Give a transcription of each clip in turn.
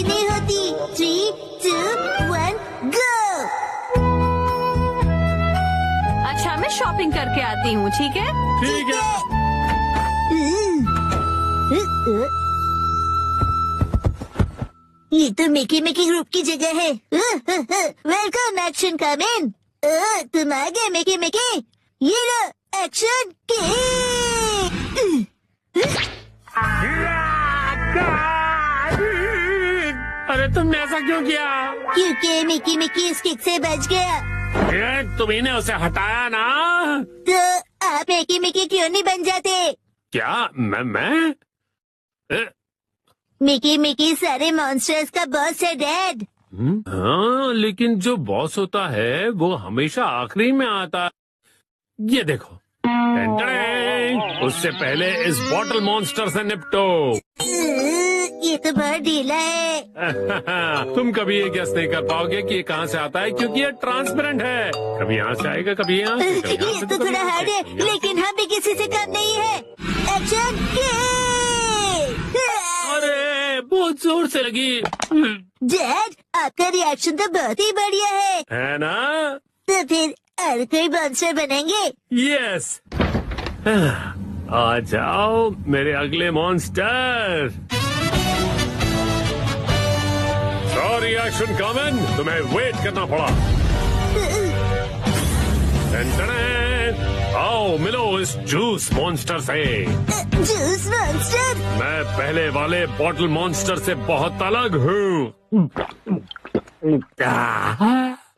जल्दी नहीं होती। 3, 2, 1, गो। अच्छा मैं शॉपिंग करके आती हूँ, ठीक है? ठीक है। ये तो मिकी मिकी ग्रुप की जगह है। वेलकम एक्शन कम इन। तुम आ गए मिकी मिकी। ये लो एक्शन अरे तुमने ऐसा क्यों किया? क्योंकि मिकी मिकी इस किक से बच गया। तुम्ही ने उसे हटाया ना? तो आप मिकी मिकी क्यों नहीं बन जाते? क्या मैं? मिकी मिकी सारे मॉन्स्टर्स का बॉस है डैड। हाँ, लेकिन जो बॉस होता है वो हमेशा आखिरी में आता। ये देखो, टेंटड़ें, उससे पहले इस बॉटल मॉन्स्टर से निपटो। ये तो बहुत ढीला है। तुम कभी ये गेस नहीं कर पाओगे कि ये कहाँ से आता है, क्योंकि ये ट्रांसपेरेंट है। कभी यहाँ से आएगा, कभी यहाँ से, कभी यहाँ ये से, तो कभी थोड़ा यहाँ हार्ड से, है, कभी यहाँ से। लेकिन हम भी किसी से कम नहीं है। एक्शन अरे बहुत जोर से लगी। डैड, आपका रिएक्शन तो बहुत ही बढ़िया है ना? तो फिर और कोई मॉन्स्टर बनेंगे? यस। आ जाओ मेरे अगले मॉन्स्टर। सॉरी एक्शन कॉमन, तुम्हें वेट करना पड़ा। टन-टन-टन। आओ मिलो इस जूस मॉन्स्टर से। Juice monster? मैं पहले वाले बॉटल मॉन्स्टर से बहुत अलग हूँ।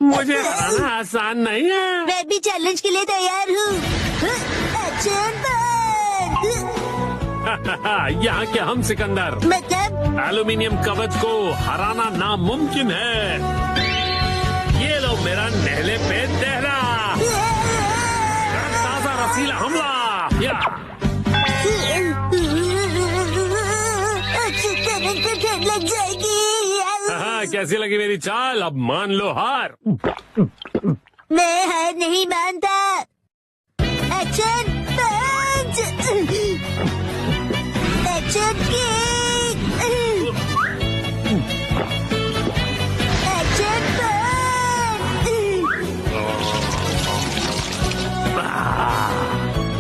मुझे हराना आसान नहीं है। मैं भी चैलेंज के लिए तैयार हूँ। एक्शन यहाँ के हम सिकंदर मतलब एल्यूमिनियम कवच को हराना नामुमकिन है। ये लो मेरा नहले पे दहरा ताजा रसीला हमला। या ठंड लग जाएगी। हाँ, कैसी लगी मेरी चाल? अब मान लो हार। मैं हार नहीं मानता। Action punch. Action kick. Action punch.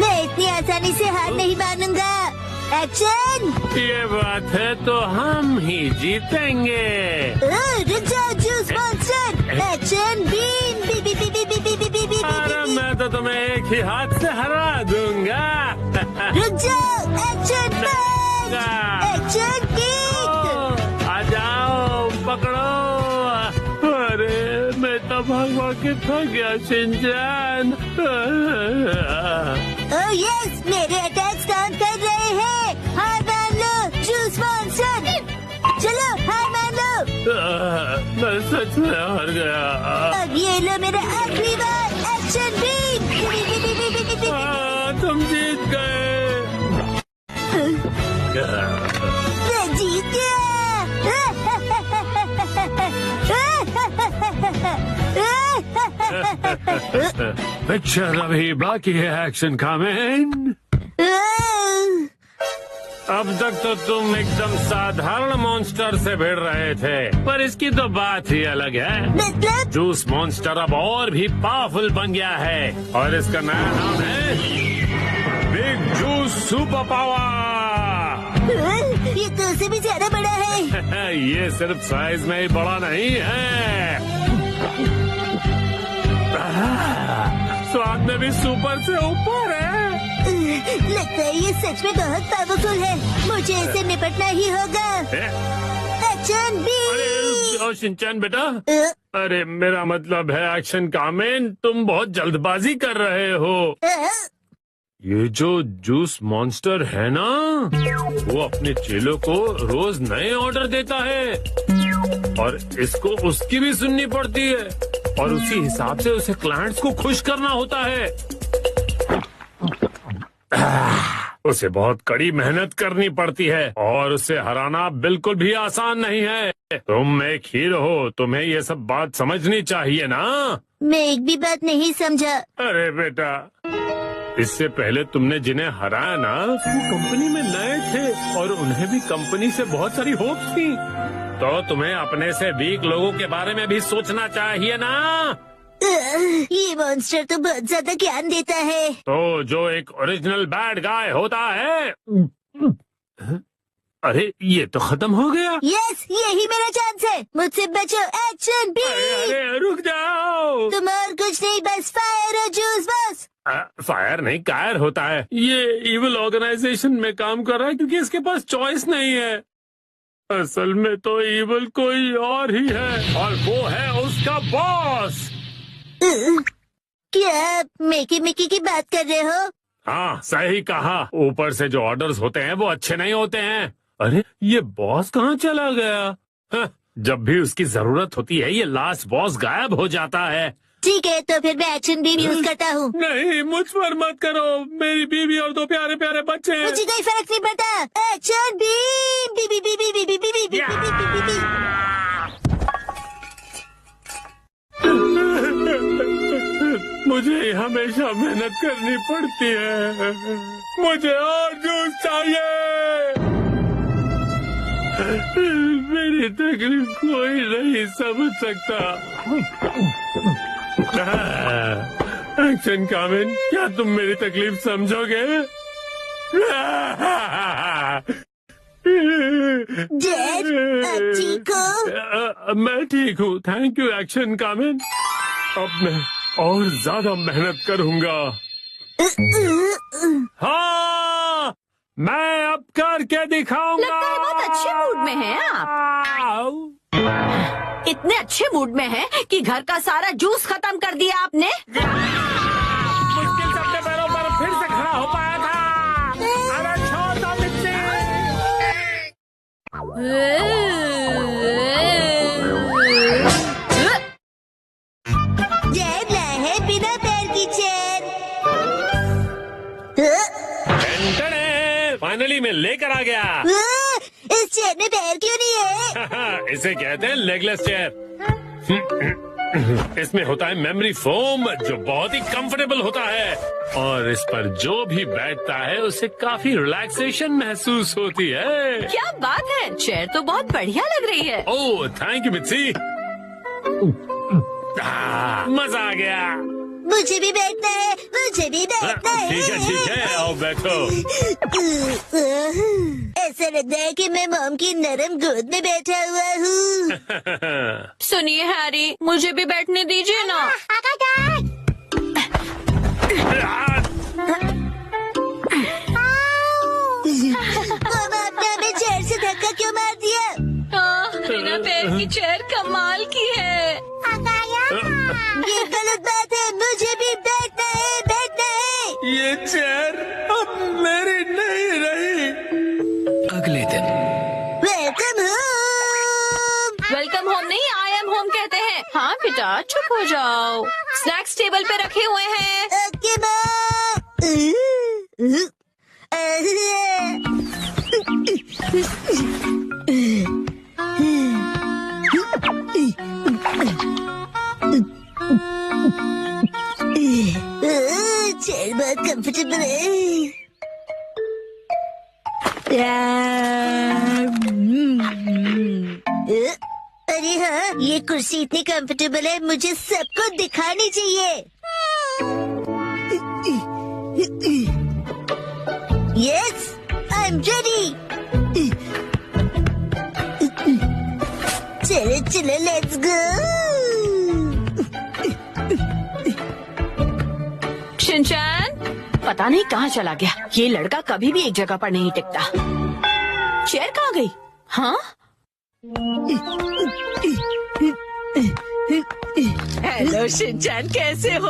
मैं इतनी आसानी से हार नहीं मानूंगा। एक्शन। ये बात है तो हम ही जीतेंगे। रुक जाओ जूस मॉन्स्टर। Action beam. बी बी बी बी बी बी बी बी बी अरे मैं तो तुम्हें एक ही हाथ से हरा दूंगा। रुक जाओ। Action punch. Action kick. आ जाओ, पकड़ो। अरे मैं तो भाग के थक गया शिनचैन। ओह यस, मेरे अटैक्स काउंट कर रहे हैं। हार मान लो जूस मॉन्स्टर। चलो हार मान लो। मैं सच में हार गया। अब ये लो मेरा आखिरी बार। Action beam. तुम जीत गए। मैं जीत गया। पिक्चर अभी बाकी है एक्शन कमेंट। अब तक तो तुम एकदम साधारण मॉन्स्टर से भिड़ रहे थे, पर इसकी तो बात ही अलग है। मतलब जूस मॉन्स्टर अब और भी पावरफुल बन गया है और इसका नया नाम है बिग जूस सुपर पावर। ये तो उससे भी ज्यादा बड़ा है। ये सिर्फ साइज में ही बड़ा नहीं है, स्वाद में भी सुपर से ऊपर है। लगता है ये सच में बहुत पावरफुल है। मुझे इसे निपटना ही होगा। एक्शन बी। अरे शिनचैन बेटा, अरे मेरा मतलब है एक्शन कामेन, तुम बहुत जल्दबाजी कर रहे हो। ये जो जूस मॉन्स्टर है ना, वो अपने चेलों को रोज नए ऑर्डर देता है और इसको उसकी भी सुननी पड़ती है और उसी हिसाब से उसे क्लाइंट्स को खुश करना होता है। उसे बहुत कड़ी मेहनत करनी पड़ती है और उसे हराना बिल्कुल भी आसान नहीं है। तुम एक हीरो हो, तुम्हें ये सब बात समझनी चाहिए ना। मैं एक भी बात नहीं समझा। अरे बेटा, इससे पहले तुमने जिन्हें हराया ना, वो कंपनी में नए थे और उन्हें भी कंपनी से बहुत सारी होप्स थी। तो तुम्हें अपने से वीक लोगों के बारे में भी सोचना चाहिए ना। ये मॉन्स्टर तो बहुत ज्यादा ज्ञान देता है। तो जो एक ओरिजिनल बैड गाय होता है। अरे ये तो खत्म हो गया। यस, यही मेरा चांस है। मुझसे बचो। एक्शन बी। अरे रुक जाओ। तुम और कुछ नहीं, बस फायर और जूस बस। फायर नहीं, कायर होता है। ये इविल ऑर्गेनाइजेशन में काम कर रहा है क्योंकि इसके पास चॉइस नहीं है। असल में तो इविल कोई और ही है और वो है उसका बॉस। क्या आप मिकी मिकी की बात कर रहे हो? हाँ सही कहा। ऊपर से जो ऑर्डर्स होते हैं वो अच्छे नहीं होते हैं। अरे ये बॉस कहाँ चला गया? हाँ, जब भी उसकी जरूरत होती है ये लास्ट बॉस गायब हो जाता है। ठीक है, तो फिर मैं एक्शन बीम यूज करता हूँ। नहीं मुझ पर मत करो, मेरी बीवी और 2 प्यारे प्यारे बच्चे हैं। मुझे कोई फर्क नहीं पड़ता। Action beam. बी बी बी बी बी बी बी बी बी बी बी बी। मुझे हमेशा मेहनत करनी पड़ती है। मुझे और जूस चाहिए। मेरी तकलीफ कोई नहीं समझ सकता। एक्शन कामिन, क्या तुम मेरी तकलीफ समझोगे? डैड, आप ठीक हो? मैं ठीक हूँ, थैंक यू एक्शन कामिन। अब मैं और ज्यादा मेहनत करूँगा। हाँ, मैं अब करके दिखाऊंगा। लगता है बहुत अच्छे मूड में हैं आप। इतने अच्छे मूड में हैं कि घर का सारा जूस खत्म कर दिया आपने। मुश्किल से अपने पैरों पर फिर से खड़ा हो पाया था। अरे छोड़ दो मिट्टी। डैड लाए है बिना पैर की चेयर। फाइनली मैं लेकर आ गया। इस चेयर में पैर क्यों नहीं है? इसे कहते हैं लेगलेस चेयर। इसमें होता है मेमोरी फोम जो बहुत ही कंफर्टेबल होता है और इस पर जो भी बैठता है उसे काफी रिलैक्सेशन महसूस होती है। क्या बात है, चेयर तो बहुत बढ़िया लग रही है। Oh thank you Mitsy. मजा आ गया। मुझे भी बैठना है, मुझे भी बैठना है। ठीक है आओ बैठो। ऐसा लगता है कि मैं मॉम की नरम गोद में बैठा हुआ हूँ। सुनिए हैरी, मुझे भी बैठने दीजिए ना। मॉम, आपने हमें चेयर से धक्का क्यों मार दिया? बिना पैर की चेयर कमाल की है। ये गलत बात है, मुझे भी बैठना है, बैठना है। ये चेयर अब मेरी नहीं रही। अगले दिन वेलकम होम। वेलकम होम नहीं, आई एम होम कहते हैं। हाँ बेटा चुप हो जाओ, स्नैक्स टेबल पे रखे हुए हैं। Okay mom. चेयर बहुत कंफर्टेबल है। अरे हाँ, ये कुर्सी इतनी कंफर्टेबल है, मुझे सबको दिखानी चाहिए। Yes, I am ready. चलो चलो लेट्स गो। शिनचैन पता नहीं कहाँ चला गया। ये लड़का कभी भी एक जगह पर नहीं टिकता। चेयर कहाँ गई? हाँ हेलो शिनचैन, कैसे हो?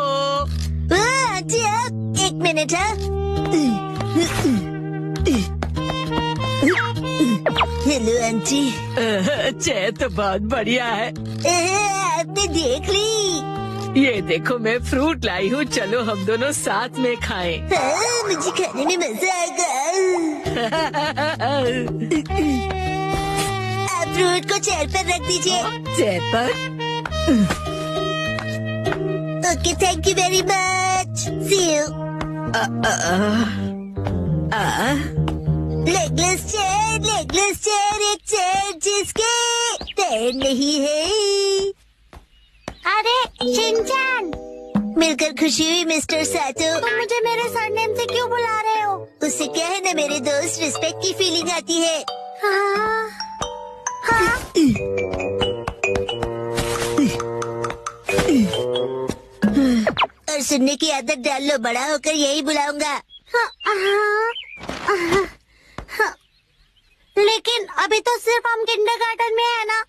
आंटी आप एक मिनट। Hello aunty. चेयर तो बहुत बढ़िया है। आपने देख ली? ये देखो मैं फ्रूट लाई हूँ, चलो हम दोनों साथ में खाएं। मुझे खाने में मजा आएगा। आप फ्रूट को चेयर पर रख दीजिए। चेयर पर? Okay, thank you very much. See you. Legless chair, एक चेयर जिसके पैर नहीं है। अरे शिनचैन, मिलकर खुशी हुई मिस्टर सातो। तुम मुझे मेरे सरनेम से क्यों बुला रहे हो? उससे क्या है ना मेरे दोस्त, रिस्पेक्ट की फीलिंग आती है। हाँ, हाँ। और सुनने की आदत डाल लो, बड़ा होकर यही बुलाऊंगा। लेकिन अभी तो सिर्फ हम किंडरगार्टन में है ना।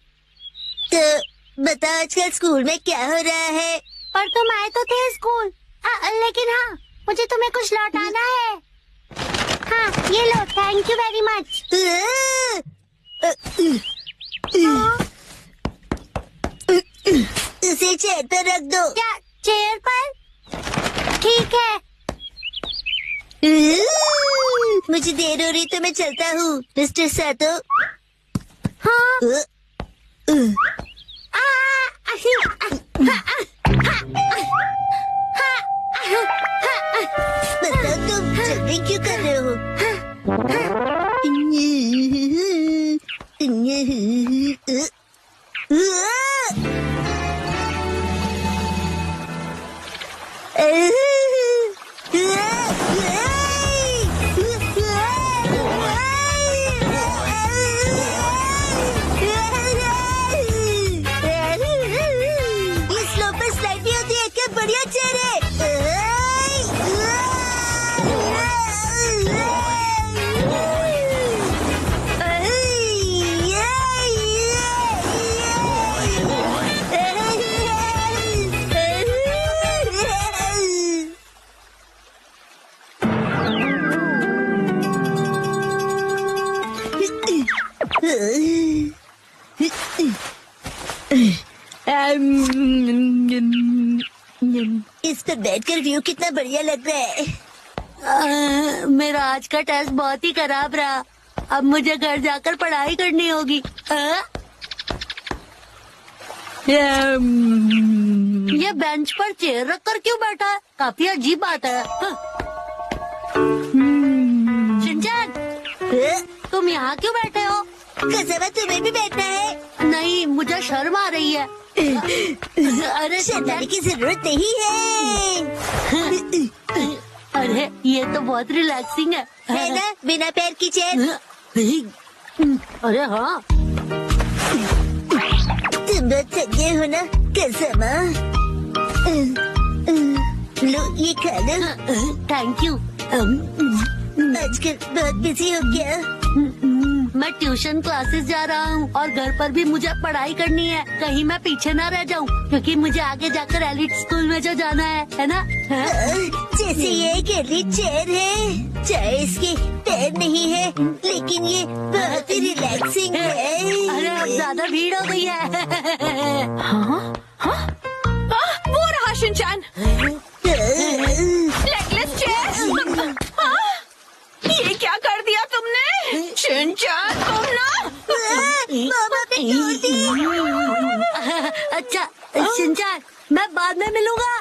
तो बताओ आजकल स्कूल में क्या हो रहा है? पर तुम आए तो थे स्कूल। लेकिन हाँ, मुझे तुम्हें कुछ लौटाना है। हाँ, ये लो, थैंक यू वेरी मच। उसे चेयर पर रख दो। क्या चेयर पर? ठीक है। मुझे देर हो रही तो मैं चलता हूँ मिस्टर सातो। हाँ। बताओ तुम जल्दी क्यों कर रहे हो? बढ़िया चेहरे। इस पर बैठकर व्यू कितना बढ़िया लग रहा है। मेरा आज का टेस्ट बहुत ही खराब रहा। अब मुझे घर जाकर पढ़ाई करनी होगी। ये बेंच पर चेयर रखकर क्यों बैठा है? काफी अजीब बात है। शिनचैन, तुम यहाँ क्यों बैठे हो? कसम तुम्हें भी बैठना है? नहीं, मुझे शर्म आ रही है। अरे शर्माने की जरूरत नहीं है। अरे ये तो बहुत रिलैक्सिंग है ना, बिना पैर की चेयर। अरे हाँ, तुम बहुत थके हो ना कसम। लो ये खा लो। Thank you. आजकल बहुत बिजी हो गया। मैं ट्यूशन क्लासेस जा रहा हूँ और घर पर भी मुझे पढ़ाई करनी है। कहीं मैं पीछे ना रह जाऊँ, क्योंकि मुझे आगे जाकर एलिट स्कूल में जो जाना है ना। जैसे ये एक एलिट चेयर है, चाहे इसके पैर नहीं है, लेकिन ये बहुत ही रिलैक्सिंग है। अरे अब ज्यादा भीड़ हो गई है। हाँ? हाँ? वो रहा शिनचैन, लेगलेस चेयर। ये क्या कर दिया तुमने शिनचैन? तुम ना मामा पे तोड़ दी। अच्छा शिनचैन, मैं बाद में मिलूंगा।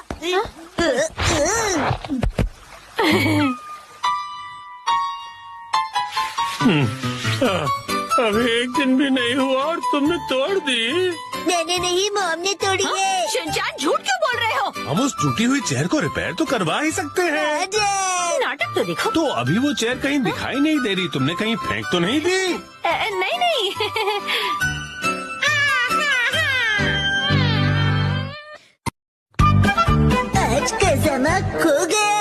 अभी एक दिन भी नहीं हुआ और तुमने तोड़ दी। मैंने नहीं, मॉम ने तोड़ी है। शिनचैन झूठ क्यों बोल रहे हो? हम उस टूटी हुई चेयर को रिपेयर तो करवा ही सकते हैं। नाटक तो देखो। तो अभी वो चेयर कहीं दिखाई नहीं दे रही, तुमने कहीं फेंक तो नहीं दी? नहीं नहीं। आज का समा खो गया।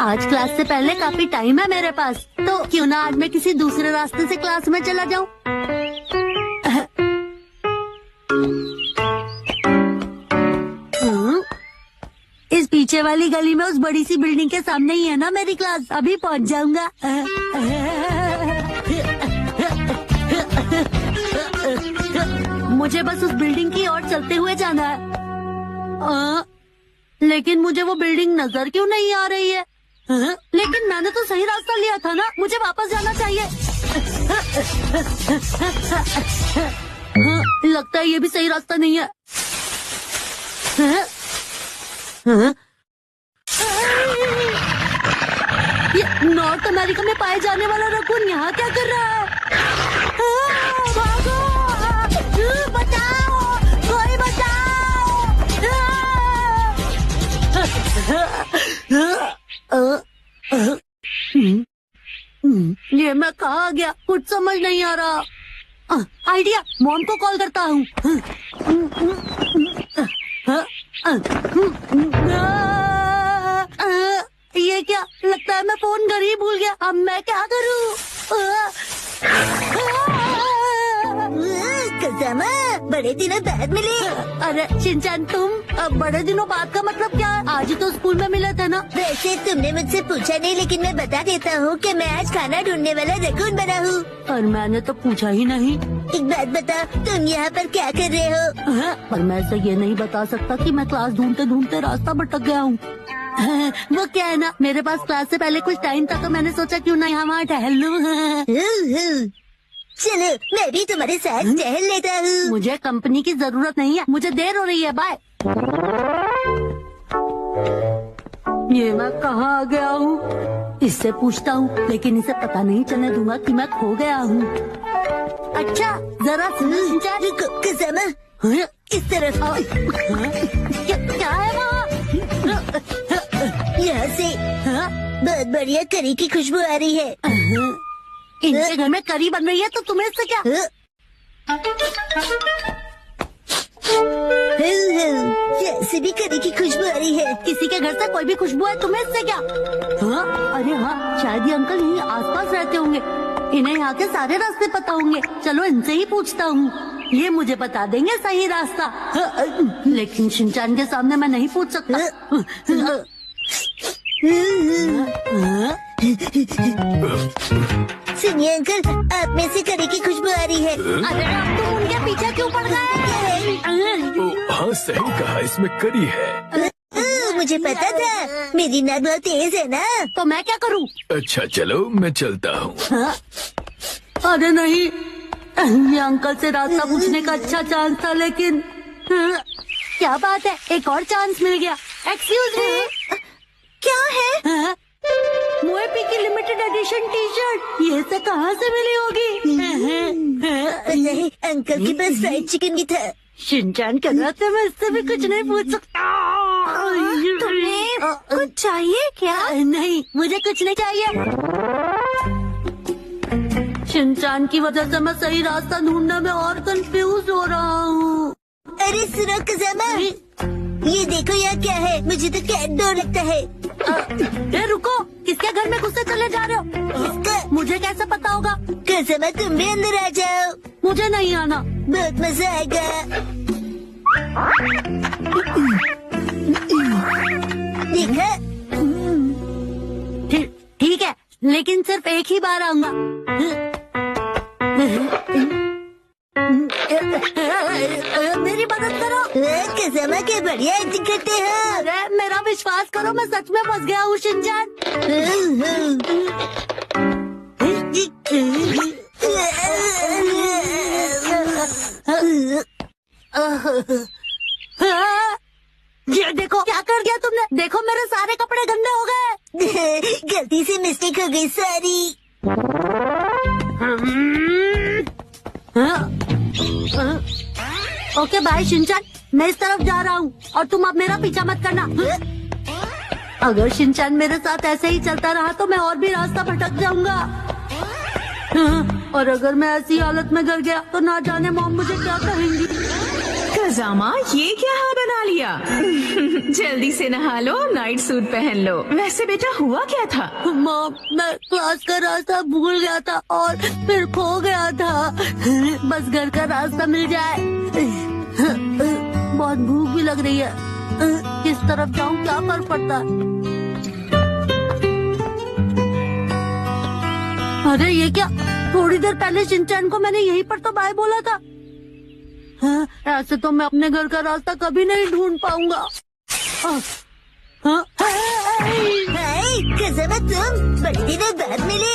आज क्लास से पहले काफी टाइम है मेरे पास, तो क्यों ना आज मैं किसी दूसरे रास्ते से क्लास में चला जाऊं। इस पीछे वाली गली में उस बड़ी सी बिल्डिंग के सामने ही है ना मेरी क्लास। अभी पहुंच जाऊंगा। मुझे बस उस बिल्डिंग की ओर चलते हुए जाना है। लेकिन मुझे वो बिल्डिंग नजर क्यों नहीं आ रही है? लेकिन मैंने तो सही रास्ता लिया था ना, मुझे वापस जाना चाहिए। लगता है ये भी सही रास्ता नहीं है। ये नॉर्थ अमेरिका में पाए जाने वाला रकून यहाँ क्या कर रहा है? भागो! बचाओ! कोई बचाओ! ये मैं कहाँ गया? कुछ समझ नहीं आ रहा। आइडिया, मॉम को कॉल करता हूँ। ये क्या लगता है मैं फोन घर ही भूल गया। अब मैं क्या करूँ? कज़ामा, बड़े दिनों बाद मिले। अरे शिनचैन, तुम अब बड़े दिनों बाद का मतलब क्या है? आज ही तो स्कूल में मिले थे ना। वैसे तुमने मुझसे पूछा नहीं, लेकिन मैं बता देता हूँ कि मैं आज खाना ढूंढने वाला रकून बना हूँ। और मैंने तो पूछा ही नहीं। एक बात बता, तुम यहाँ पर क्या कर रहे हो? पर मैं ऐसे ये नहीं बता सकता कि मैं क्लास ढूंढते ढूंढते रास्ता भटक गया हूँ। वो क्या है ना, मेरे पास क्लास से पहले कुछ टाइम था, तो मैंने सोचा क्यों ना यहाँ वहाँ टहल लूँ। चलो, मैं भी तुम्हारे साथ टहल लेता हूँ। मुझे कंपनी की जरूरत नहीं है, मुझे देर हो रही है। बाय। ये मैं कहाँ आ गया हूँ? इससे पूछता हूँ, लेकिन इसे पता नहीं चलने दूंगा कि मैं खो गया हूँ। अच्छा, जरा सुनो शिनचैन। रुको कज़ामा, इस तरफ आओ। क्या है वहाँ? यहाँ से बहुत बढ़िया करी की खुशबू आ रही है। इनके घर में करी बन रही है, तो तुम्हें इससे क्या? जैसे भी करी की खुशबू आ रही है। किसी के घर से कोई भी खुशबू है, तुम्हें इससे क्या? अरे हाँ, शायद ये अंकल यहीं आसपास रहते होंगे। इन्हें यहाँ के सारे रास्ते पता होंगे। चलो इनसे ही पूछता हूँ, ये मुझे बता देंगे सही रास्ता। लेकिन शिनचैन के सामने मैं नहीं पूछ सकता। सुनिए अंकल, आप में से करी की खुशबू आ रही है। अरे आप तुम उनके पीछे क्यों पड़ गए? हाँ सही कहा, इसमें करी है। मुझे पता था, मेरी नाक बहुत तेज है ना। तो मैं क्या करूँ? अच्छा चलो, मैं चलता हूँ। अरे नहीं, ये अंकल से रास्ता पूछने का अच्छा चांस था, लेकिन क्या बात है, एक और चांस मिल गया। एक्सक्यूज मी, क्या है? मोएपी की लिमिटेड एडिशन टी शर्ट। ये से कहाँ से मिली होगी? नहीं, अंकल के पास फ्राइड चिकन भी था। शिनचैन कह रहा था मैं इससे भी कुछ नहीं पूछ सकता। तुम्हें कुछ चाहिए क्या? नहीं, मुझे कुछ नहीं चाहिए। शिनचैन की वजह से मैं सही रास्ता ढूंढने में और कंफ्यूज हो रहा हूँ। अरे सुनो कज़ामा, ये देखो यहाँ क्या है? मुझे तो कैट डर लगता है। रुको, किसके घर में घुसे चले जा रहे हो? किसका? मुझे कैसे पता होगा? कज़ामा, तुम भी अंदर आ जाओ। मुझे नहीं आना, बहुत मजा आएगा। देखा? ठीक है, लेकिन सिर्फ एक ही बार आऊंगा। मेरी मदद करो। कज़ामा के बढ़िया एक्टिंग करते हैं। अरे मेरा विश्वास करो, मैं सच में फंस गया हूँ शिनचैन। ये देखो क्या कर दिया तुमने। देखो मेरे सारे कपड़े गंदे हो गए। गलती से मिस्टेक हो गई, सॉरी। ओके बाय शिनचैन, मैं इस तरफ जा रहा हूँ और तुम अब मेरा पीछा मत करना। अगर शिनचैन मेरे साथ ऐसे ही चलता रहा तो मैं और भी रास्ता भटक जाऊंगा। और अगर मैं ऐसी हालत में गिर गया तो ना जाने मॉम मुझे क्या कहेंगी। कज़ामा, ये क्या हाल बना लिया? जल्दी से नहा लो, नाइट सूट पहन लो। वैसे बेटा हुआ क्या था? मॉम, मैं क्लास का रास्ता भूल गया था और फिर खो गया था। बस घर का रास्ता मिल जाए। बहुत भूख भी लग रही है। किस तरफ जाऊँ, क्या फर्क पड़ता है? अरे ये क्या, थोड़ी देर पहले शिनचैन को मैंने यहीं पर तो बाय बोला था। ऐसे तो मैं अपने घर का रास्ता कभी नहीं ढूंढ पाऊंगा। कज़ामा, तुम बड़े दिनों बाद मिले।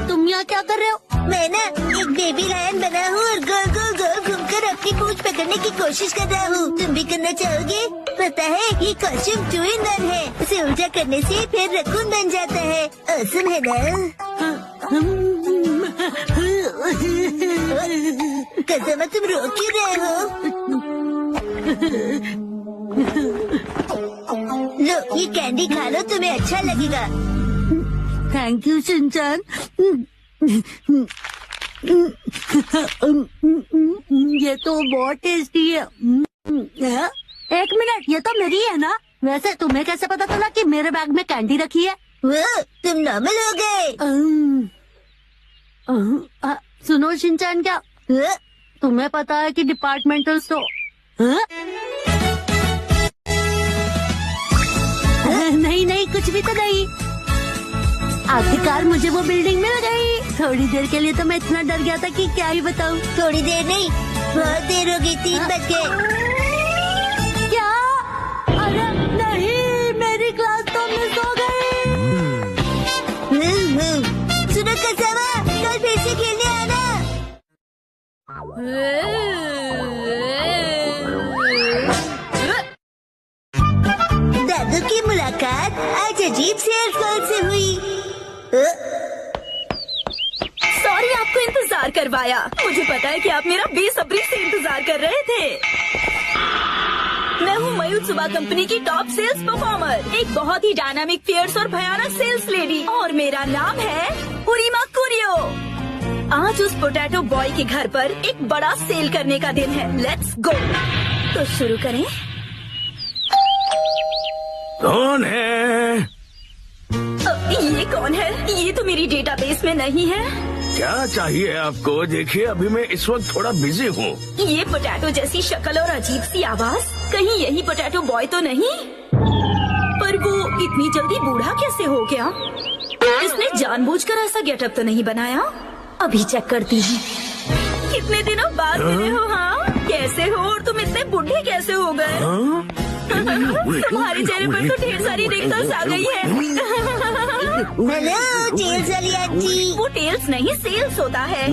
तुम यहाँ क्या कर रहे हो? मैं ना एक बेबी लायन बना हूँ और गोल गोल गोल घूमता उड़कर अपनी पूंछ पकड़ने की कोशिश कर रहा हूँ। तुम भी करना चाहोगे? पता है ये कॉस्ट्यूम 2 in 1 है। उसे उल्टा करने से फिर रकून बन जाता है। औसम है ना? कसम तुम रो क्यों रहे हो? लो ये कैंडी खा लो, तुम्हें अच्छा लगेगा। Thank you Shinchan. ये तो बहुत टेस्टी है। एक मिनट, ये तो मेरी है ना? वैसे तुम्हें कैसे पता चला कि मेरे बैग में कैंडी रखी है? वो तुम नॉर्मल हो गए। सुनो शिनचैन, क्या तुम्हें पता है कि डिपार्टमेंटल स्टोर नहीं कुछ भी तो नहीं। आखिरकार मुझे वो बिल्डिंग मिल गई। थोड़ी देर के लिए तो मैं इतना डर गया था कि क्या ही बताऊं। थोड़ी देर नहीं, बहुत देर हो गई, 3 बज गए। क्या? अरे नहीं, मेरी क्लास तो मिस हो गई। सुनो कसावा, कल फिर से खेलने आना। दादू की मुलाकात आज अजीब से अल्फाज से हुई। सॉरी आपको इंतजार करवाया। मुझे पता है कि आप मेरा बेसब्री से इंतजार कर रहे थे। मैं हूँ मायुत्सुबा कंपनी की टॉप सेल्स परफॉर्मर, एक बहुत ही डायनामिक, फियर्स और भयानक सेल्स लेडी, और मेरा नाम है उरीमा कुरियो। आज उस पोटैटो बॉय के घर पर एक बड़ा सेल करने का दिन है। Let's go. तो शुरू करें। कौन है? ये कौन है? ये तो मेरी डेटाबेस में नहीं है। क्या चाहिए आपको? देखिए अभी मैं इस वक्त थोड़ा बिजी हूँ। ये पोटैटो जैसी शक्ल और अजीब सी आवाज, कहीं यही पोटैटो बॉय तो नहीं? पर वो इतनी जल्दी बूढ़ा कैसे हो गया? इसने जानबूझकर ऐसा गेटअप तो नहीं बनाया? अभी चेक करती हूँ। कितने दिनों बाद मिले हो? हाँ, कैसे हो? और तुम इतने बूढ़े कैसे हो गए? तुम्हारे चेहरे पर तो ढेर सारी रिंकल्स आ गई है। हेलो टेल्स वाली आंटी। वो टेल्स नहीं, सेल्स होता है।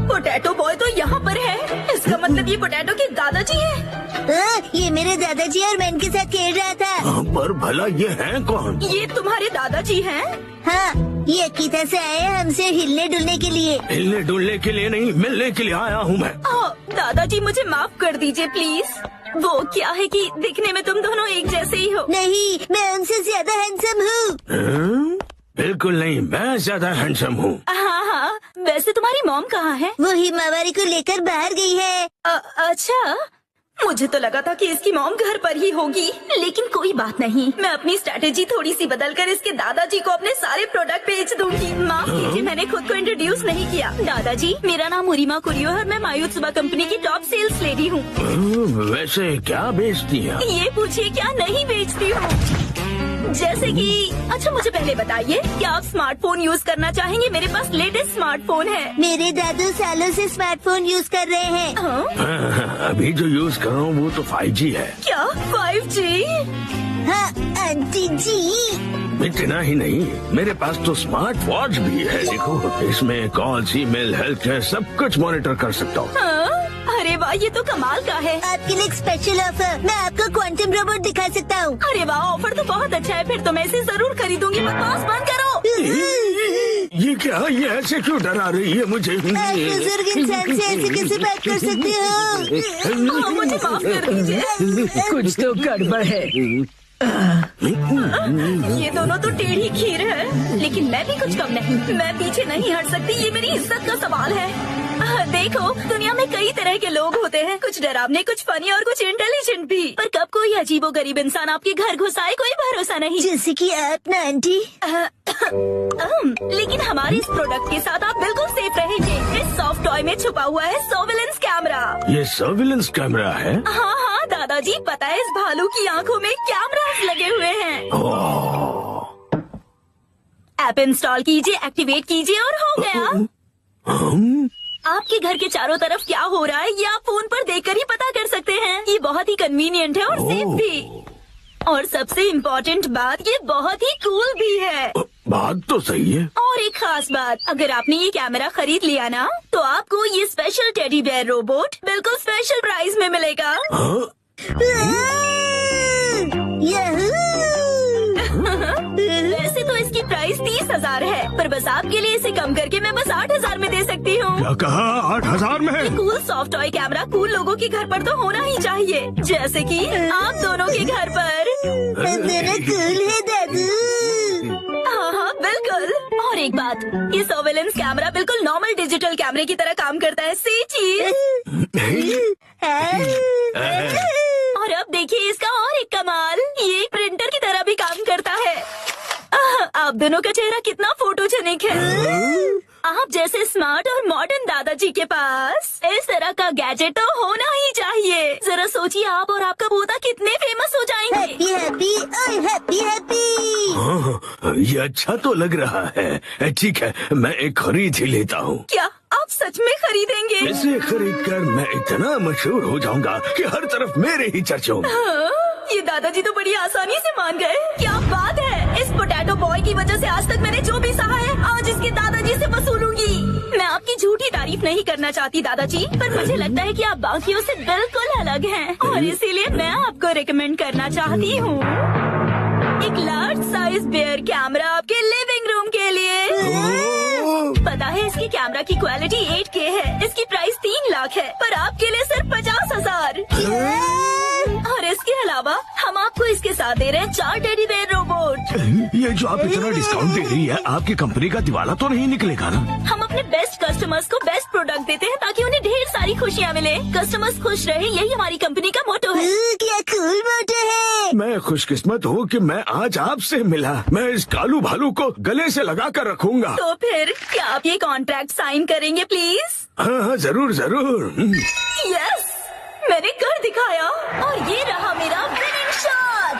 पोटैटो बॉय तो यहाँ पर है। इसका मतलब ये पोटैटो के दादाजी हैं। ये मेरे दादाजी और मैं इनके साथ खेल रहा था। पर भला ये हैं कौन? ये तुम्हारे दादाजी हैं? हाँ, ये अकीता से आए हैं हमसे हिलने डुलने के लिए। हिलने डुलने के लिए नहीं, मिलने के लिए आया हूँ मैं। दादाजी मुझे माफ कर दीजिए प्लीज। वो क्या है कि दिखने में तुम दोनों एक जैसे ही हो। नहीं, मैं उनसे ज्यादा हैंडसम हूँ। बिल्कुल नहीं, मैं ज्यादा हैंडसम हूँ। हाँ, वैसे तुम्हारी मॉम कहाँ है? वो हिमावारी को लेकर बाहर गई है। अच्छा, मुझे तो लगा था कि इसकी मॉम घर पर ही होगी, लेकिन कोई बात नहीं। मैं अपनी स्ट्रैटेजी थोड़ी सी बदलकर इसके दादाजी को अपने सारे प्रोडक्ट बेच दूंगी। माफ कीजिए, मैंने खुद को इंट्रोड्यूस नहीं किया। दादाजी, मेरा नाम उरीमा कुरियो है और मैं मायुत्सुबा कंपनी की टॉप सेल्स लेडी हूँ। वैसे क्या बेचती है? ये पूछिए, क्या नहीं बेचती हूँ। जैसे कि अच्छा मुझे पहले बताइए, क्या आप स्मार्टफोन यूज करना चाहेंगे? मेरे पास लेटेस्ट स्मार्टफोन है। मेरे दादू सालों से स्मार्टफोन यूज कर रहे हैं। अभी जो यूज कर रहा हूँ वो तो 5G है। क्या 5G? हाँ आंटी जी। इतना ही नहीं, मेरे पास तो स्मार्ट वॉच भी है। देखो, इसमें कॉल्स, ईमेल, हेल्थ केयर सब कुछ मॉनिटर कर सकता हूँ। अरे वाह, ये तो कमाल का है। आपके लिए एक स्पेशल ऑफर, मैं आपको क्वांटम रोबोट दिखा सकता हूँ। अरे वाह, ऑफर तो बहुत अच्छा है। फिर तो मैं इसे जरूर खरीदूंगी। बकवास बंद करो। ये क्या? ये ऐसे क्यों डरा रही है मुझे? आप बुजुर्ग इंसान से ऐसे कैसे बात कर सकते हो? मुझे माफ कर दीजिए। कुछ तो गड़बड़ है। ये दोनों तो टेढ़ी खीर है, लेकिन मैं भी कुछ कम नहीं। मैं पीछे नहीं हट सकती, ये मेरी इज्जत का सवाल है। देखो, दुनिया में कई तरह के लोग होते हैं, कुछ डरावने, कुछ फनी और कुछ इंटेलिजेंट भी। पर कब कोई अजीबोगरीब इंसान आपके घर घुस आए, कोई भरोसा नहीं। जैसे कि आप ना आंटी। लेकिन हमारे इस प्रोडक्ट के साथ आप बिल्कुल सेफ रहेंगे। इस सॉफ्ट टॉय में छुपा हुआ है सर्विलेंस कैमरा। ये सर्विलेंस कैमरा है? हाँ हाँ दादाजी, पता है इस भालू की आंखों में कैमरास लगे हुए हैं। ऐप इंस्टॉल कीजिए, एक्टिवेट कीजिए और हो गया। आपके घर के चारों तरफ क्या हो रहा है ये आप फोन पर देखकर ही पता कर सकते हैं। ये बहुत ही कन्वीनियंट है और सेफ भी। और सबसे इम्पोर्टेंट बात, ये बहुत ही कूल भी है। बात तो सही है। और एक खास बात, अगर आपने ये कैमरा खरीद लिया ना, तो आपको ये स्पेशल टेडी बेयर रोबोट बिल्कुल स्पेशल प्राइस में मिलेगा। हाँ? वैसे तो इसकी प्राइस 30,000 है, पर बस आपके लिए इसे कम करके मैं बस 8,000 में दे सकती हूँ। क्या कहा? 8,000 में? Cool soft toy camera cool लोगों के घर पर तो होना ही चाहिए, जैसे कि आप दोनों के घर पर। मेरा कूल है दादू। हाँ हाँ बिल्कुल। और एक बात, ये सर्वेलेंस कैमरा बिल्कुल नॉर्मल डिजिटल कैमरे की तरह काम करता है। सी चीज। और अब देखिए इसका और एक कमाल, ये एक प्रिंटर की तरह भी काम करता है। आप दोनों का चेहरा कितना फोटोजेनिक है। आप जैसे स्मार्ट और मॉडर्न दादाजी के पास इस तरह का गैजेट तो होना ही चाहिए। जरा सोचिए, आप और आपका पोता कितने फेमस हो जाएंगे। हैप्पी हैप्पी ओह हैप्पी हैप्पी। हाँ, ये अच्छा तो लग रहा है। ठीक है, मैं एक खरीद ही लेता हूँ। क्या आप सच में खरीदेंगे? इसे खरीद कर मैं इतना मशहूर हो जाऊंगा कि हर तरफ मेरे ही चर्चे होंगे। हाँ, ये दादाजी तो बड़ी आसानी से मान गए। क्या बात है, इस पोटैटो बॉय की वजह से आज तक मैंने जो भी सहा है, आज इसके दादाजी से वसूलूंगी। मैं आपकी झूठी तारीफ नहीं करना चाहती दादाजी, पर मुझे लगता है कि आप बाकियों से बिल्कुल अलग हैं, और इसीलिए मैं आपको रिकमेंड करना चाहती हूँ एक लार्ज साइज बेयर कैमरा आपके लिविंग रूम के लिए। पता है इसकी कैमरा की क्वालिटी 8K है, इसकी प्राइस 3 लाख है, पर आपके लिए सिर्फ 50,000। और इसके अलावा हम आपको इसके साथ दे रहे हैं 4 टेडी बेयर रोबोट। ये जो आप इतना डिस्काउंट दे रही है, आपकी कंपनी का दिवाला तो नहीं निकलेगा ना? हम अपने बेस्ट कस्टमर्स को बेस्ट प्रोडक्ट देते हैं ताकि उन्हें ढेर सारी खुशियाँ मिले। कस्टमर्स खुश रहे, यही हमारी कंपनी का मोटो है। क्या कूल मोटो है। मैं खुशकिस्मत हूँ कि मैं आज आपसे मिला। मैं इस कालू भालू को गले से लगा कर रखूंगा। तो फिर क्या आप ये कॉन्ट्रैक्ट साइन करेंगे प्लीज? हाँ हाँ, जरूर जरूर। यस, मैंने कर दिखाया, और ये रहा मेरा विनिंग शॉट।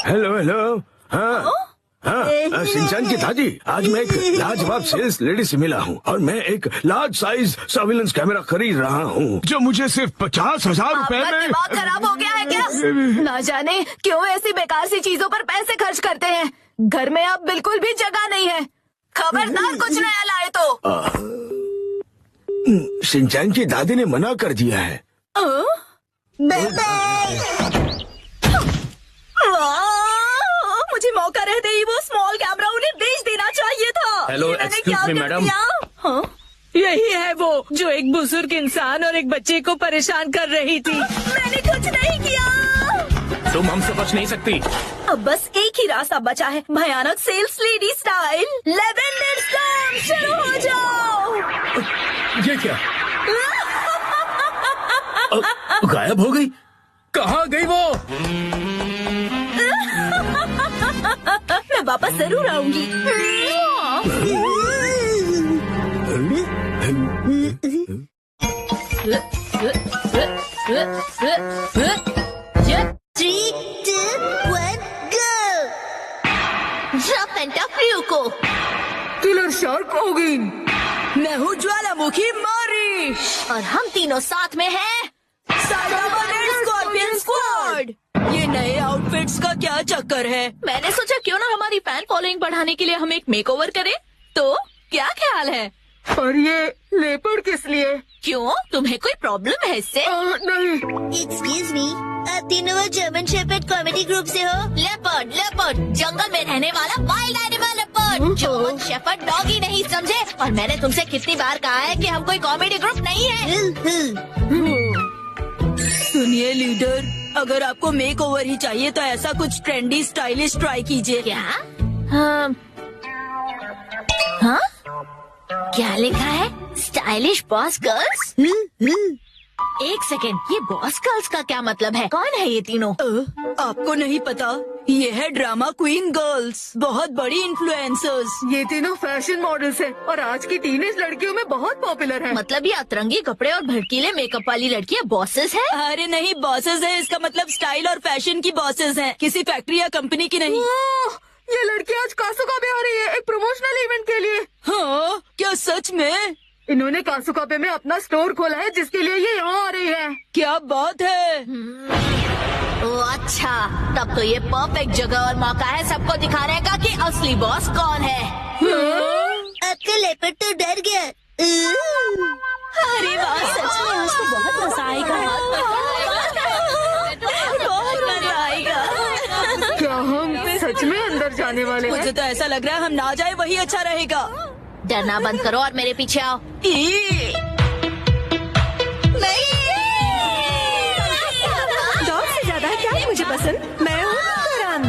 Hello hello. हाँ हाँ, शिनचैन की दादी, आज मैं एक लाजवाब सेल्स लेडी से मिला हूँ, और मैं एक लार्ज साइज सर्विलेंस कैमरा खरीद रहा हूँ, जो मुझे सिर्फ 50,000 रुपए आपका में। दिमाग खराब हो गया है क्या? ना जाने क्यों ऐसी बेकार सी चीजों पर पैसे खर्च करते हैं। घर में अब बिल्कुल भी जगह नहीं है। खबरदार कुछ नया लाए तो। शिनचैन की दादी ने मना कर दिया है। Bye bye. मुझे मौका रहते ही वो स्मॉल कैमरा उन्हें बेच देना चाहिए था। हेलो, ये मैंने एक्सक्यूज क्या मी, कर मैडम। दिया? हाँ? यही है वो जो एक बुजुर्ग इंसान और एक बच्चे को परेशान कर रही थी। मैंने कुछ नहीं किया। तुम हमसे बच नहीं सकती। अब बस एक ही रास्ता बचा है, भयानक सेल्स लेडी स्टाइल। 11 मिनट्स काम शुरू हो जाओ। ये क्या? गायब हो गई? कहाँ गई वो? मैं वापस जरूर आऊंगी। Three, two, one, go. Drop and top को। किलर शार्क हो गई। मैं हूँ ज्वालामुखी मारी, और हम तीनों साथ में हैं स्कॉर्पियन स्क्वाड। ये नए आउटफिट्स का क्या चक्कर है? मैंने सोचा क्यों ना हमारी फैन फॉलोइंग बढ़ाने के लिए हम एक मेकओवर करें। तो क्या ख्याल है? और ये लेपर्ड किस लिए? क्यों, तुम्हें कोई प्रॉब्लम है इससे? नहीं। Excuse me, आप तीनों वो जर्मन शेफर्ड कॉमेडी ग्रुप से हो? लेपर्ड, लेपर्ड, जंगल में रहने वाला wild animal leopard. German shepherd dog ही नहीं समझे। और मैंने तुमसे कितनी बार कहा है कि हम कोई कॉमेडी ग्रुप नहीं है। सुनिए लीडर, अगर आपको मेकओवर ही चाहिए तो ऐसा कुछ ट्रेंडी स्टाइलिश ट्राई कीजिए। क्या? हाँ? क्या लिखा है? Stylish boss girls? एक सेकेंड, ये बॉस गर्ल्स का क्या मतलब है? कौन है ये तीनों? आपको नहीं पता? ये है ड्रामा क्वीन गर्ल्स, बहुत बड़ी इन्फ्लुएंसर्स। ये तीनों फैशन मॉडल्स हैं और आज की टीनेज लड़कियों में बहुत पॉपुलर हैं। मतलब ये अतरंगी कपड़े और भड़कीले मेकअप वाली लड़कियां बॉसेस हैं? अरे नहीं, बॉसेस है इसका मतलब स्टाइल और फैशन की बॉसेस हैं, किसी फैक्ट्री या कंपनी की नहीं। ये लड़की आज कासुकाबे आ रही है एक प्रमोशनल इवेंट के लिए। हाँ, क्या सच में? इन्होंने कासुकाबे में अपना स्टोर खोला है जिसके लिए ये यहाँ आ रही है। क्या बात है। What? अच्छा, तब तो ये परफेक्ट जगह और मौका है सबको दिखाने का कि असली बॉस कौन है। आपका लेपर्ड तो डर गया। अरे वाह, सच में आज तो बहुत मजा आएगा। बहुत मजा आएगा। क्या हम सच में अंदर जाने वाले हैं? मुझे तो ऐसा लग रहा है हम ना जाए वही अच्छा रहेगा। डरना बंद करो और मेरे पीछे आओ। डॉग से ज्यादा क्या है मुझे पसंद? मैं हूँ करण।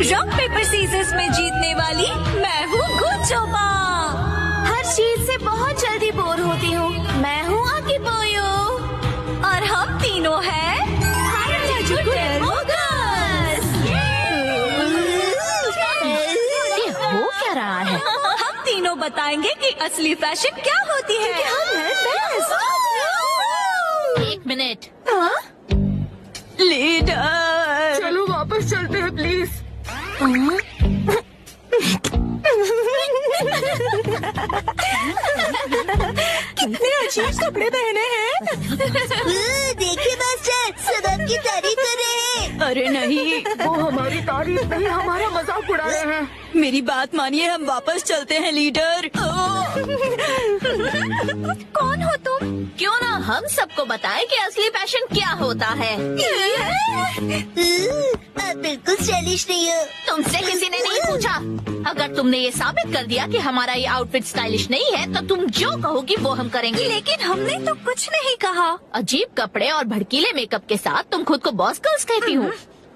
रॉक पेपर सीजर्स में जीतने वाली मैं हूँ गुचोमा। हर चीज से बहुत जल्दी बोर होती हूँ। मैं हूँ आकिपोयो। और हम तीनों हैं ये हो क्या रहा है? हम तीनों बताएंगे कि असली फैशन क्या होती है। हम हैं बेस्ट। 1 मिनट। लीडर, चलो वापस चलते हैं प्लीज। कितने अजीब कपड़े पहने हैं। देखिए मास्टर, सब आपकी तारीफ कर रहे हैं। अरे नहीं, वो हमारी तारीफ नहीं, हमारा मजाक उड़ा रहे हैं। मेरी बात मानिए, हम वापस चलते हैं लीडर। कौन हो तुम? क्यों ना हम सबको बताएं कि असली फैशन क्या होता है। आप बिल्कुल स्टाइलिश नहीं हो। तुमसे किसी ने नहीं पूछा। अगर तुमने ये साबित कर दिया कि हमारा ये आउटफिट स्टाइलिश नहीं है, तो तुम जो कहोगी वो हम करेंगे। लेकिन हमने तो कुछ नहीं कहा। अजीब कपड़े और भड़कीले मेकअप के साथ तुम खुद को बॉस गर्ल्स कहती हो।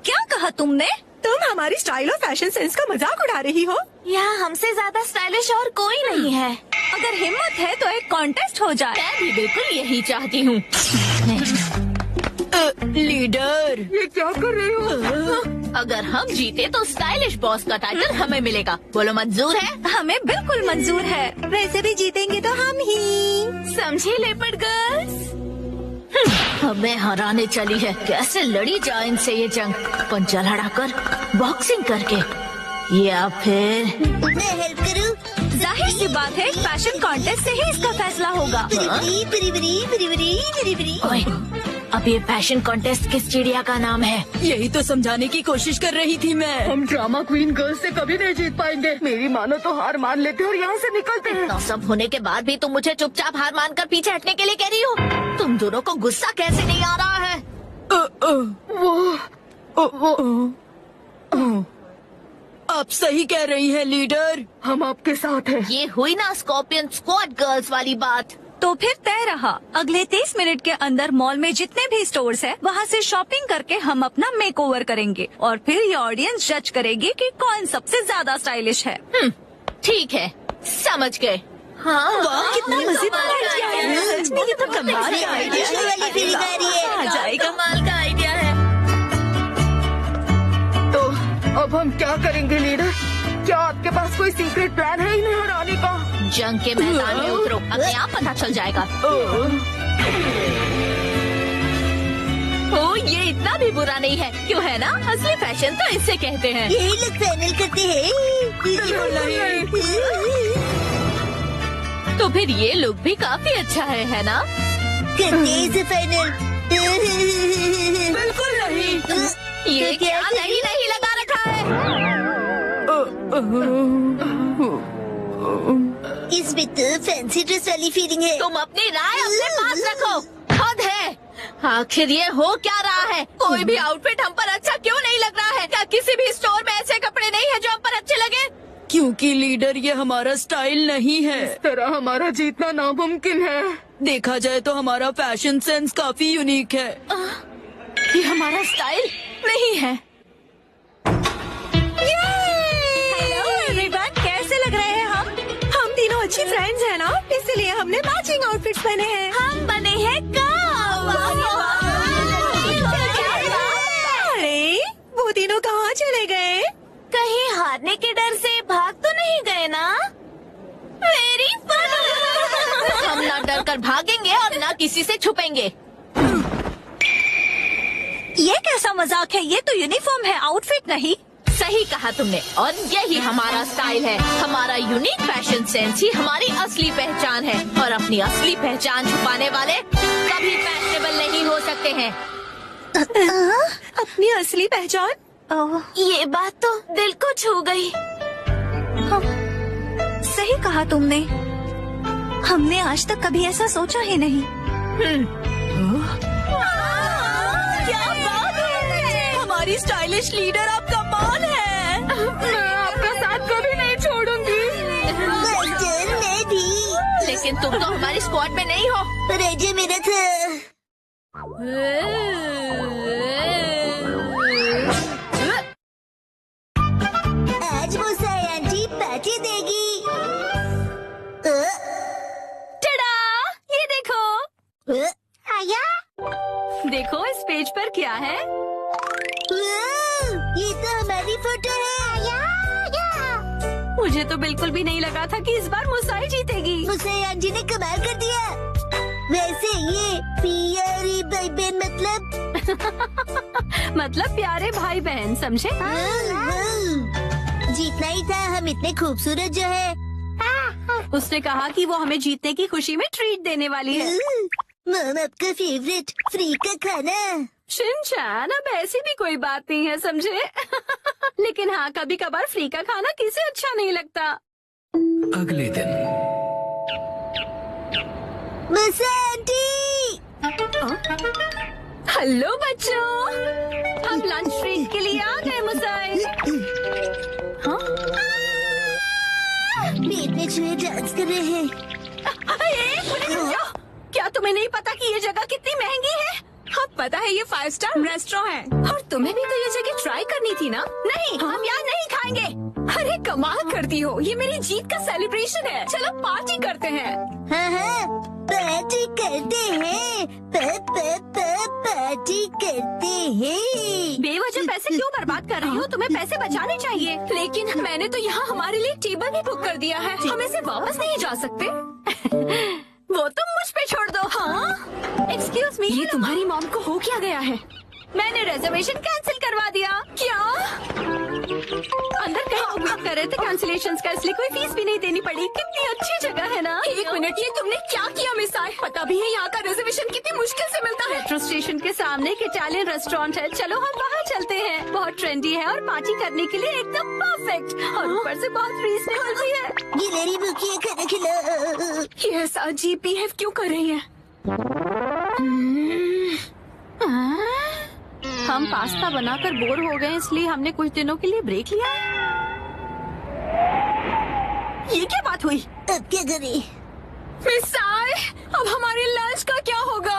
क्या कहा तुमने? तुम हमारी स्टाइल और फैशन सेंस का मजाक उड़ा रही हो। यहाँ हमसे ज्यादा स्टाइलिश और कोई नहीं है। अगर हिम्मत है तो एक कॉन्टेस्ट हो जाए। मैं भी बिल्कुल यही चाहती हूँ। लीडर, ये क्या कर रहे हो? अगर हम जीते तो स्टाइलिश बॉस का टाइटल हमें मिलेगा। बोलो मंजूर है? हमें बिल्कुल मंजूर है। वैसे भी जीतेंगे तो हम ही। समझी लेपर्ड गर्ल्स? हमें हराने चली है। कैसे लड़ी जाए इनसे ये जंग? पंजा लड़ाकर, बॉक्सिंग करके, या फिर मैं हेल्प करूं? जाहिर सी बात है, फैशन कॉन्टेस्ट से ही इसका फैसला होगा। ओए, अब ये फैशन कॉन्टेस्ट किस चिड़िया का नाम है? यही तो समझाने की कोशिश कर रही थी मैं। हम ड्रामा क्वीन गर्ल्स से कभी नहीं जीत पाएंगे। मेरी मानो तो हार मान लेते और यहाँ से निकलते हैं। तो सब होने के बाद भी तुम मुझे चुपचाप हार मानकर पीछे हटने के लिए कह रही हो? तुम दोनों को गुस्सा कैसे नहीं आ रहा है? आप सही कह रही हैं लीडर। हम आपके साथ हैं। ये हुई ना स्कॉर्पियन स्क्वाड गर्ल्स वाली बात। तो फिर तय रहा, अगले 30 मिनट के अंदर मॉल में जितने भी स्टोर्स हैं, वहाँ से शॉपिंग करके हम अपना मेकओवर करेंगे और फिर ये ऑडियंस जज करेगी कि कौन सबसे ज्यादा स्टाइलिश है। ठीक है, समझ गए। हाँ, वाह, कितना मजेदार आइडिया है। सच में ये तो कमाल का आइडिया है। वाली फीलिंग आ रही है। आ जाएगा। कमाल का आइडिया है। तो अब हम क्या करेंगे लीडर? क्या आपके पास कोई सीक्रेट प्लान है इन्हें हराने का? जंग के मैदान में उतरो, अपने आप पता चल जाएगा। ओ, ये इतना भी बुरा नहीं है, क्यों है ना? असली फैशन तो इससे कहते हैं। यही लोग फाइनल करते हैं। तो फिर ये लुक भी काफी अच्छा है ना? करते हैं इसे फाइनल। बिल्कुल नहीं। ये क्या नहीं लगा रखा है? इसमें तो फैंसी ड्रेस वाली फीलिंग है। तुम अपनी राय अपने पास रखो। हद है। आखिर ये हो क्या रहा है? कोई भी आउटफिट हम पर अच्छा क्यों नहीं लग रहा है? क्या किसी भी स्टोर में ऐसे कपड़े नहीं है जो हम पर अच्छे लगे? क्योंकि लीडर, ये हमारा स्टाइल नहीं है। इस तरह हमारा जीतना नामुमकिन है। देखा जाए तो हमारा फैशन सेंस काफी यूनिक है। ये हमारा स्टाइल नहीं है। हेलो एवरीवन, कैसे लग रहे हैं हम? हम तीनों अच्छी फ्रेंड्स हैं ना, इसलिए हमने मैचिंग आउटफिट्स पहने हैं। हम बने हैं काऊ। अरे, वो तीनों कहाँ चले गए? कहीं हारने के डर से भाग तो नहीं गए ना? मेरी हम ना डर कर भागेंगे और ना किसी से छुपेंगे। ये कैसा मजाक है? ये तो यूनिफॉर्म है, आउटफिट नहीं। सही कहा तुमने, और यही हमारा स्टाइल है। हमारा यूनिक फैशन सेंस ही हमारी असली पहचान है, और अपनी असली पहचान छुपाने वाले कभी फैशनेबल नहीं हो सकते हैं। अपनी असली पहचान? ये बात तो दिल को छू गई। सही कहा तुमने, हमने आज तक कभी ऐसा सोचा ही नहीं। क्या बात है, हमारी स्टाइलिश लीडर आपका मान है। मैं आपका साथ कभी नहीं छोड़ूंगी। मैं भी। लेकिन तुम तो हमारी स्क्वाड में नहीं हो। राजा मेरा था। आज वो साई आंटी पार्टी देगी। टड़ा, ये देखो। आया। देखो इस पेज पर क्या है। ये तो हमारी फोटो है। आया। मुझे तो बिल्कुल भी नहीं लगा था कि इस बार मुसाई जीतेगी। मुसाई आंटी ने कमाल कर दिया। वैसे ये प्यारी भाई बहन मतलब प्यारे भाई बहन, समझे? जीतना ही था, हम इतने खूबसूरत जो है। उसने कहा कि वो हमें जीतने की खुशी में ट्रीट देने वाली है। मम आपका फेवरेट फ्री का खाना। शिनचैन, अब ऐसी भी कोई बात नहीं है, समझे? लेकिन हाँ, कभी कभार फ्री का खाना किसे अच्छा नहीं लगता। अगले दिन मुसाई आंटी। हेलो बच्चों, हम लंच ब्रेक के लिए आ गए। मुसाई, पेट में चूहे डांस कर रहे हैं। एक मिनट रुक जाओ। क्या तुम्हें नहीं पता कि ये जगह कितनी महंगी है? हाँ पता है, ये 5 स्टार रेस्टोरेंट है। और तुम्हें भी तो ये जगह ट्राई करनी थी ना? नहीं, हम यहाँ नहीं खाएंगे। अरे कमाल करती हो, ये मेरी जीत का सेलिब्रेशन है। चलो पार्टी करते हैं। हाँ, पार्टी करते हैं। पार्टी करते हैं। बेवजह पैसे क्यों बर्बाद कर रही हो? तुम्हें पैसे बचाने चाहिए। लेकिन मैंने तो यहाँ हमारे लिए टेबल भी बुक कर दिया है। हम इसे वापस नहीं जा सकते। वो तुम मुझ पे छोड़ दो। हाँ, एक्सक्यूज मी, ये तुम्हारी मॉम को हो क्या गया है? मैंने रिजर्वेशन कैंसिल करवा दिया। क्या? अंदर कहीं उम्मीद कर रहे थे कैंसिलेशन का, इसलिए कोई फीस भी नहीं देनी पड़ी। कितनी अच्छी जगह है ना? एक मिनट, ये तुमने क्या किया मिसाई? पता भी है यहाँ का रिजर्वेशन कितनी मुश्किल से मिलता है। मेट्रो स्टेशन के सामने एक इटालियन रेस्टोरेंट है। चलो हम वहाँ चलते हैं। बहुत ट्रेंडी है और पार्टी करने के लिए एकदम परफेक्ट, और ऊपर से बहुत रीजनेबल भी है। गिलहरी भूखी है, खाना खिलाओ। ये ऐसा अजीब बिहेव क्यों कर रही है? हम पास्ता बनाकर बोर हो गए, इसलिए हमने कुछ दिनों के लिए ब्रेक लिया। ये क्या बात हुई? अब क्या करें? मिसाई, अब हमारे लंच का क्या होगा?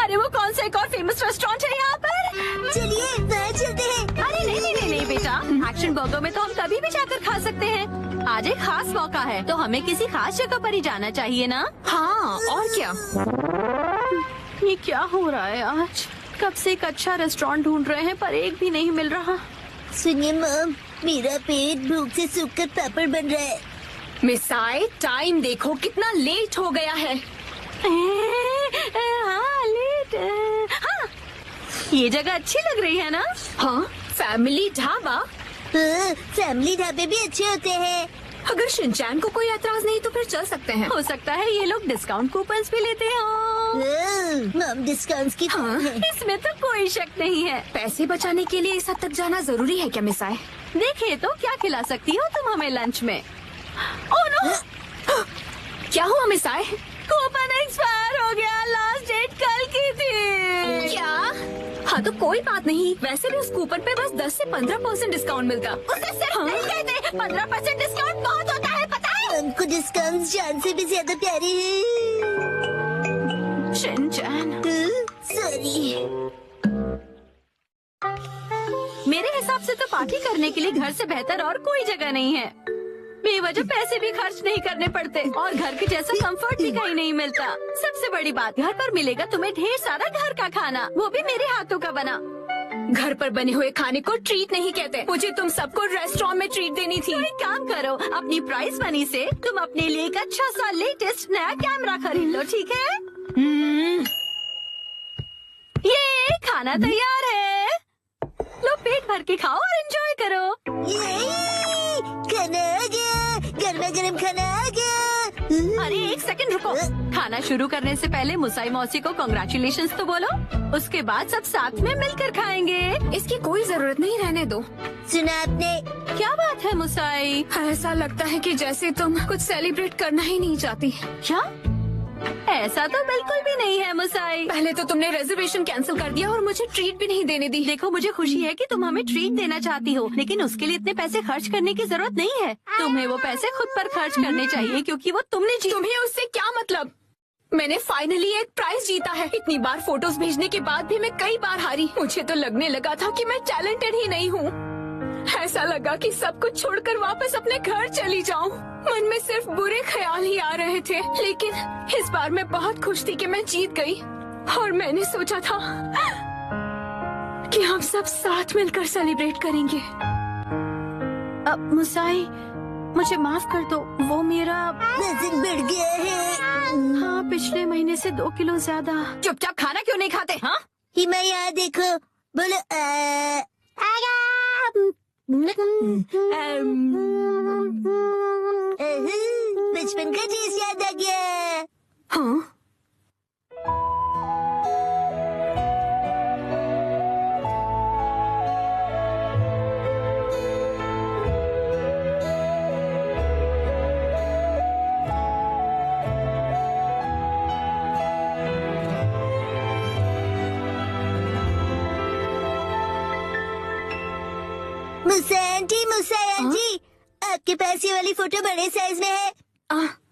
अरे वो कौन सा एक और फेमस रेस्टोरेंट है यहाँ पर? चलिए वहाँ चलते हैं। अरे नहीं बेटा, एक्शन बर्गर में तो हम कभी भी जाकर खा सकते हैं। आज एक खास मौका है, तो हमें किसी खास जगह पर ही जाना चाहिए ना? हाँ, और क्या? ये क्या हो रहा है आज? कब से एक अच्छा रेस्टोरेंट ढूंढ रहे हैं, पर एक भी नहीं मिल रहा। सुनिए मम, मेरा पेट भूख से सूखकर पापड़ बन रहा है। मिसाई, टाइम देखो कितना लेट हो गया है। हाँ, लेट। हाँ, ये जगह अच्छी लग रही है ना? हाँ, फैमिली ढाबा। फैमिली ढाबे भी अच्छे होते हैं। अगर शिनचैन को कोई एतराज नहीं तो फिर चल सकते हैं। हो सकता है ये लोग डिस्काउंट कूपन्स भी लेते हो। मम डिस्काउंट्स की हाँ, इसमें तो कोई शक नहीं है। पैसे बचाने के लिए इस हद तक जाना जरूरी है क्या मिसाई? देखिए तो क्या खिला सकती हो तुम हमें लंच में? Oh no! क्या हुआ मिसाई? कूपन एक्सपायर हो गया, लास्ट डेट कल की थी। क्या? हाँ तो कोई बात नहीं, वैसे भी उस कूपन पे बस 10 से 15% डिस्काउंट मिलता। उसे सिर्फ नहीं कहते, 15% डिस्काउंट बहुत होता है, पता है? हमको डिस्काउंट जान से भी ज्यादा प्यारे हैं। Shinchan, sorry. मेरे हिसाब से तो पार्टी करने के लिए घर से बेहतर और कोई जगह नहीं है। बेवजह पैसे भी खर्च नहीं करने पड़ते और घर के जैसा कंफर्ट भी कहीं नहीं मिलता। सबसे बड़ी बात, घर पर मिलेगा तुम्हें ढेर सारा घर का खाना, वो भी मेरे हाथों का बना। घर पर बने हुए खाने को ट्रीट नहीं कहते। मुझे तुम सबको रेस्टोरेंट में ट्रीट देनी थी। एक काम करो, अपनी प्राइस मनी से तुम अपने लिए एक अच्छा सा लेटेस्ट नया कैमरा खरीद लो, ठीक है? ये खाना तैयार है, लो पेट भर के खाओ और एंजॉय करो। खाना आ गया, गर्मा गर्म खाना आ गया। अरे एक सेकंड रुको। खाना शुरू करने से पहले मुसाई मौसी को कांग्रेचुलेशंस तो बोलो, उसके बाद सब साथ में मिलकर खाएंगे। इसकी कोई जरूरत नहीं, रहने दो। सुना आपने? क्या बात है मुसाई? ऐसा लगता है कि जैसे तुम कुछ सेलिब्रेट करना ही नहीं चाहती। क्या? ऐसा तो बिल्कुल भी नहीं है मुसाई। पहले तो तुमने रिजर्वेशन कैंसिल कर दिया और मुझे ट्रीट भी नहीं देने दी। देखो, मुझे खुशी है कि तुम हमें ट्रीट देना चाहती हो, लेकिन उसके लिए इतने पैसे खर्च करने की जरूरत नहीं है। तुम्हें वो पैसे खुद पर खर्च करने चाहिए, क्योंकि वो तुमने तुम्हें उससे क्या मतलब? मैंने फाइनली एक प्राइज जीता है। इतनी बार फोटोज भेजने के बाद भी मैं कई बार हारी। मुझे तो लगने लगा था कि मैं टैलेंटेड ही नहीं हूँ। ऐसा लगा कि सब कुछ छोड़कर वापस अपने घर चली जाऊं। मन में सिर्फ बुरे ख्याल ही आ रहे थे, लेकिन इस बार मैं बहुत खुश थी कि मैं जीत गई। और मैंने सोचा था कि हम सब साथ मिलकर सेलिब्रेट करेंगे। अब मुसाई, मुझे माफ कर दो, वो मेरा वजन बढ़ गया है। हाँ, पिछले महीने से 2 किलो ज्यादा। चुपचाप खाना क्यों नहीं खाते? हाँ, हिमा यहाँ देखो, बोलो बचपन का चीज याद आ गया। हाँ। मुसाई आंटी, आपके पास ये वाली फोटो बड़े साइज में है?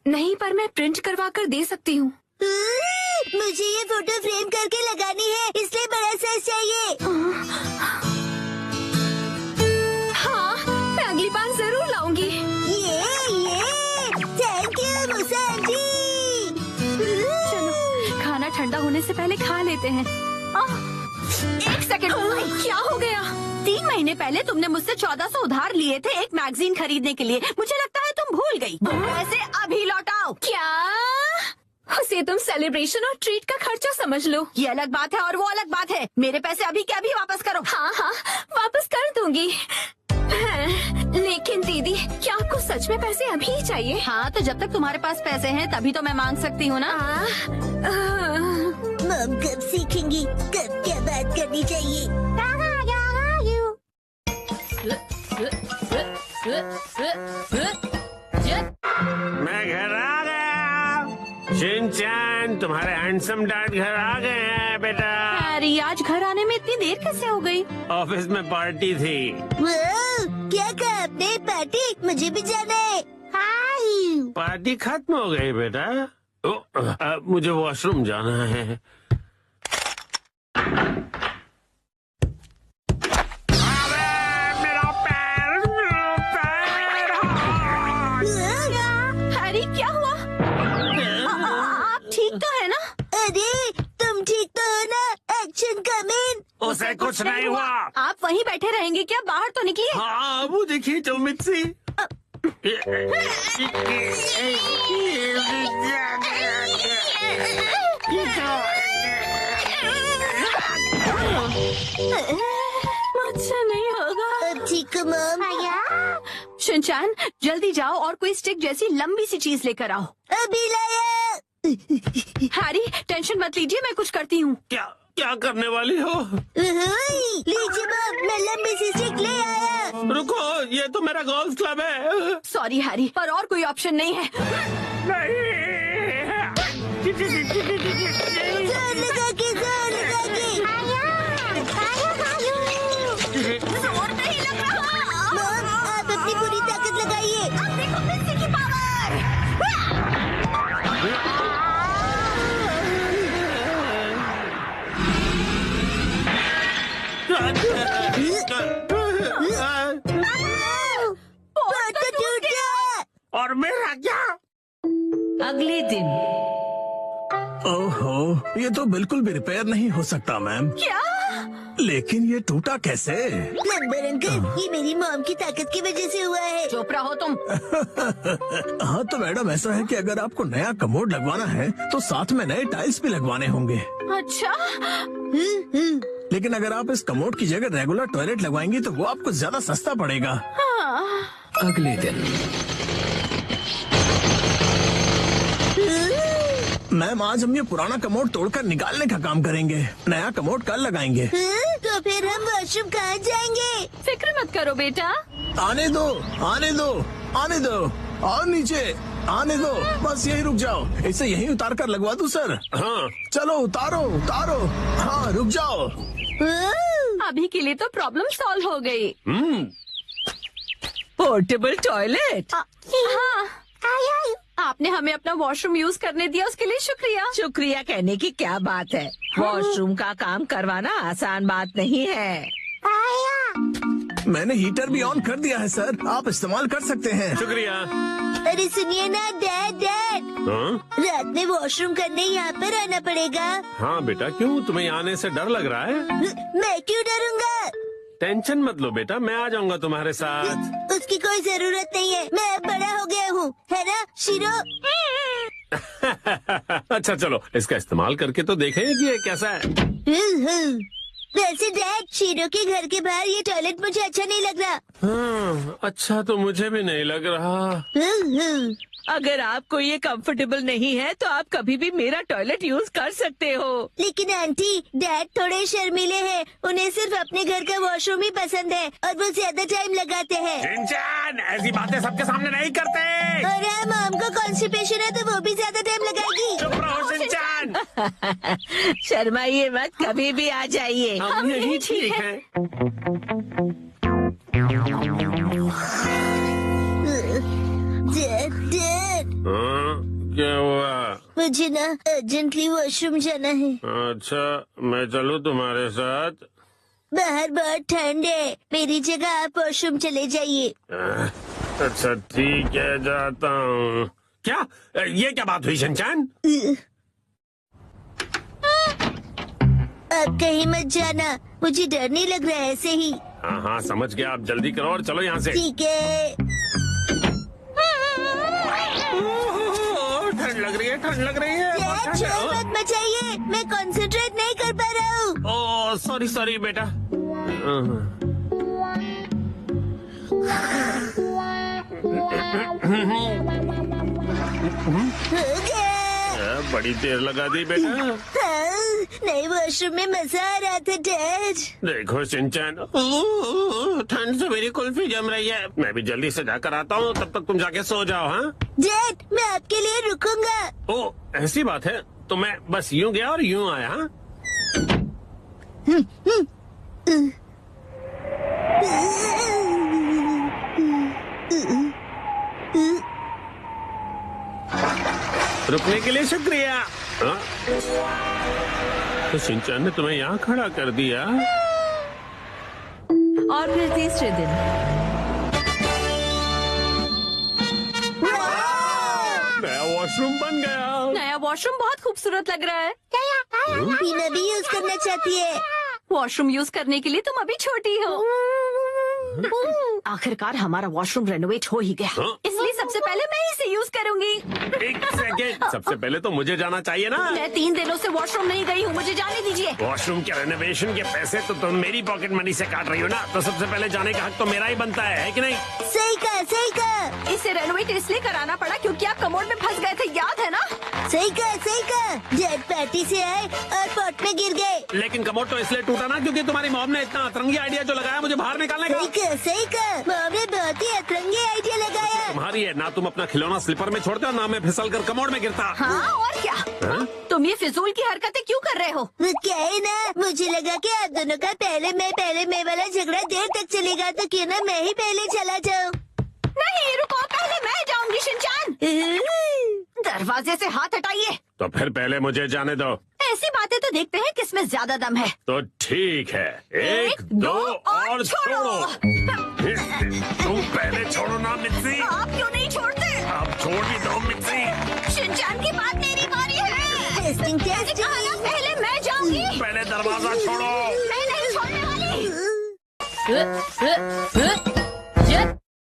नहीं, पर मैं प्रिंट करवा कर दे सकती हूँ। मुझे ये फोटो फ्रेम करके लगानी है, इसलिए बड़ा साइज चाहिए। हाँ, मैं अगली बार जरूर लाऊंगी। ये थैंक यू मुसाई आंटी। चलो, खाना ठंडा होने से पहले खा लेते हैं। एक सेकंड, क्या हो गया? 3 महीने पहले तुमने मुझसे 1400 उधार लिए थे एक मैगजीन खरीदने के लिए। मुझे लगता है तुम भूल गई। पैसे अभी लौटाओ। क्या? उसे तुम सेलिब्रेशन और ट्रीट का खर्चा समझ लो। ये अलग बात है और वो अलग बात है। मेरे पैसे अभी के अभी वापस करो। हाँ, वापस कर दूंगी। लेकिन दीदी, क्या आपको सच में पैसे अभी ही चाहिए? हाँ, तो जब तक तुम्हारे पास पैसे हैं तभी तो मैं मांग सकती हूँ ना। मम कब सीखेंगी कब क्या बात करनी चाहिए? मैं घर आ गया। शिनचैन, तुम्हारे हैंडसम डैड घर आ गए हैं बेटा। हैरी, आज घर आने में इतनी देर कैसे हो गई? ऑफिस में पार्टी थी। क्या कहा आपने? पार्टी? मुझे भी जाना है। हाय। पार्टी खत्म हो गई बेटा। मुझे वॉशरूम जाना है। हैरी, क्या हुआ? आप ठीक तो है ना? अरे तुम ठीक तो हो ना? Action coming. उसे कुछ नहीं हुआ। आप वहीं बैठे रहेंगे क्या? बाहर तो निकलिए। हाँ, वो देखिए जो मिक्सी। मुझसे नहीं होगा। अब ठीक हो मम? शिनचैन, जल्दी जाओ और कोई स्टिक जैसी लंबी सी चीज लेकर आओ। अभी लाया। हैरी, टेंशन मत लीजिए, मैं कुछ करती हूँ। क्या करने वाली हो? लीजिए मम, मैं लंबी सी स्टिक ले आया। रुको, ये तो मेरा गोल्फ क्लब है। सॉरी हैरी, पर और कोई ऑप्शन नहीं है। जोर लगा के जोर नहीं लग रहा। मम, आप अपनी पूरी ताकत लगाइए। अब देखो मिक्सी की पावर। बहुत टूट गया। और मेरा क्या? अगले दिन। ओहो, ये तो बिल्कुल भी रिपेयर नहीं हो सकता मैम। क्या? लेकिन ये टूटा कैसे? प्लम्बर अंकल, ये मेरी मॉम की ताकत की वजह से हुआ है। चुप रहो तुम। हाँ तो मैडम, ऐसा है कि अगर आपको नया कमोड लगवाना है तो साथ में नए टाइल्स भी लगवाने होंगे। अच्छा, लेकिन अगर आप इस कमोड की जगह रेगुलर टॉयलेट लगवाएंगी तो वो आपको ज्यादा सस्ता पड़ेगा। हाँ। अगले दिन। मैम, आज हम ये पुराना कमोड तोड़कर निकालने का काम करेंगे। नया कमोड कल लगाएंगे। तो फिर हम वॉशरूम कहाँ जाएंगे? फिक्र मत करो बेटा। आने दो, आने दो, आने दो। और नीचे आने दो, बस यही रुक जाओ। इसे यहीं उतार कर लगवा दूं सर? हाँ। चलो उतारो उतारो। हाँ रुक जाओ। अभी के लिए तो प्रॉब्लम सॉल्व हो गई। Portable toilet. हाँ, आपने हमें अपना वॉशरूम यूज करने दिया, उसके लिए शुक्रिया। शुक्रिया कहने की क्या बात है। वॉशरूम का काम करवाना आसान बात नहीं है। मैंने हीटर भी ऑन कर दिया है सर, आप इस्तेमाल कर सकते हैं। शुक्रिया। अरे सुनिए ना डैड, हाँ? रात में वॉशरूम करने यहाँ पर आना पड़ेगा। हाँ बेटा, क्यों तुम्हें आने से डर लग रहा है? मैं क्यों डरूंगा? टेंशन मत लो बेटा, मैं आ जाऊंगा तुम्हारे साथ। उसकी कोई जरूरत नहीं है, मैं अब बड़ा हो गया हूँ, है ना शिरो? अच्छा चलो, इसका इस्तेमाल करके तो देखें कि ये कैसा है। वैसे डैड, शिरो के घर के बाहर ये टॉयलेट मुझे अच्छा नहीं लग रहा। हाँ, अच्छा तो मुझे भी नहीं लग रहा। अगर आपको ये कंफर्टेबल नहीं है तो आप कभी भी मेरा टॉयलेट यूज कर सकते हो। लेकिन आंटी, डैड थोड़े शर्मीले हैं, उन्हें सिर्फ अपने घर का वॉशरूम ही पसंद है और वो ज्यादा टाइम लगाते हैं। शिनचैन, ऐसी बातें सबके सामने नहीं करते। और मॉम को कॉन्स्टिपेशन है तो वो भी ज्यादा टाइम लगाएगी। चुप रहो शिनचैन। शर्माइए मत, कभी भी आ जाइए। हम यही ठीक है। डैड, हाँ, क्या हुआ? मुझे ना अर्जेंटली वॉशरूम जाना है। अच्छा, मैं चलूँ तुम्हारे साथ? बाहर बहुत ठंड है, मेरी जगह आप वॉशरूम चले जाइए। अच्छा ठीक है, जाता हूँ। क्या ये क्या बात हुई शिनचैन? आप कहीं मत जाना, मुझे डर नहीं लग रहा है ऐसे ही। हाँ हाँ समझ गया, आप जल्दी करो और चलो यहाँ से। ठीक है। ठंड लग रही है, ठंड लग रही है। डैड, शोर मत मचाइए, मैं कंसंट्रेट नहीं कर पा रहा हूँ। ओह सॉरी सॉरी बेटा। हो गया। बड़ी देर लगा दी बेटा। हाँ, नए वॉशरूम में मजा आ रहा था डैड। देखो शिनचैन, ठंड से मेरी कुल्फी जम रही है। मैं भी जल्दी से जाकर आता हूँ, तब तक तुम जाके सो जाओ। हाँ डैड, मैं आपके लिए रुकूंगा। ओह ऐसी बात है, तो मैं बस यूं गया और यूं आया। हाँ रुकने के लिए शुक्रिया। हाँ? तो शिनचैन ने तुम्हें यहाँ खड़ा कर दिया। और फिर तीसरे दिन नया वॉशरूम बन गया। नया वॉशरूम बहुत खूबसूरत लग रहा है। टीना भी यूज करना चाहती है। वॉशरूम यूज करने के लिए तुम अभी छोटी हो। आखिरकार हमारा वॉशरूम रेनोवेट हो ही गया, हाँ? इसलिए सबसे पहले मैं इसे यूज करूंगी। एक सेकेंड, सबसे पहले तो मुझे जाना चाहिए ना। मैं 3 दिनों से वॉशरूम नहीं गई हूँ, मुझे जाने दीजिए। वॉशरूम के रेनोवेशन के पैसे तो तुम मेरी पॉकेट मनी से काट रही हो ना, तो सबसे पहले जाने का हक तो मेरा ही बनता है कि नहीं? सही कहा, सही कहा। इसे रेनोवेट इसलिए कराना पड़ा क्योंकि आप कमोड में फंस गए थे, याद है ना? सही कहा, सही कहा। डैड पार्टी से आए और पॉट में गिर गए। लेकिन कमोड तो इसलिए टूटा ना क्योंकि तुम्हारी मॉम ने इतना अतरंगी आइडिया जो लगाया मुझे बाहर निकालने का। सही कहा, सही कहा। मॉम ने बहुत ही अतरंगी आइडिया लगाया। तुम्हारी है ना, तुम अपना खिलौना स्लीपर में छोड़ते हो ना मैं फिसल कर कमोड में गिरता। हाँ और क्या? तुम ये फिजूल की हरकतें क्यों कर रहे हो? वो क्या है ना, मुझे लगा कि आप दोनों का पहले मैं वाला झगड़ा देर तक चलेगा, तो क्यों ना मैं ही पहले चला जाऊँ। नहीं रुको, पहले मैं जाऊंगी शिनचैन। दरवाजे से हाथ हटाइए। तो फिर पहले मुझे जाने दो। ऐसी बातें तो देखते हैं किसमें ज्यादा दम है। तो ठीक है, 1 2 और छोड़ो। तुम पहले छोड़ो ना मित्सी। आप क्यों नहीं छोड़ते? आप छोड़ भी दो मित्सी। शिनचैन की बात मेरी बारी है। Testing test. कहा ना पहले मैं जाऊंगी। पहले दरवाजा छोड़ो। मैं नहीं छोड़ने वाली।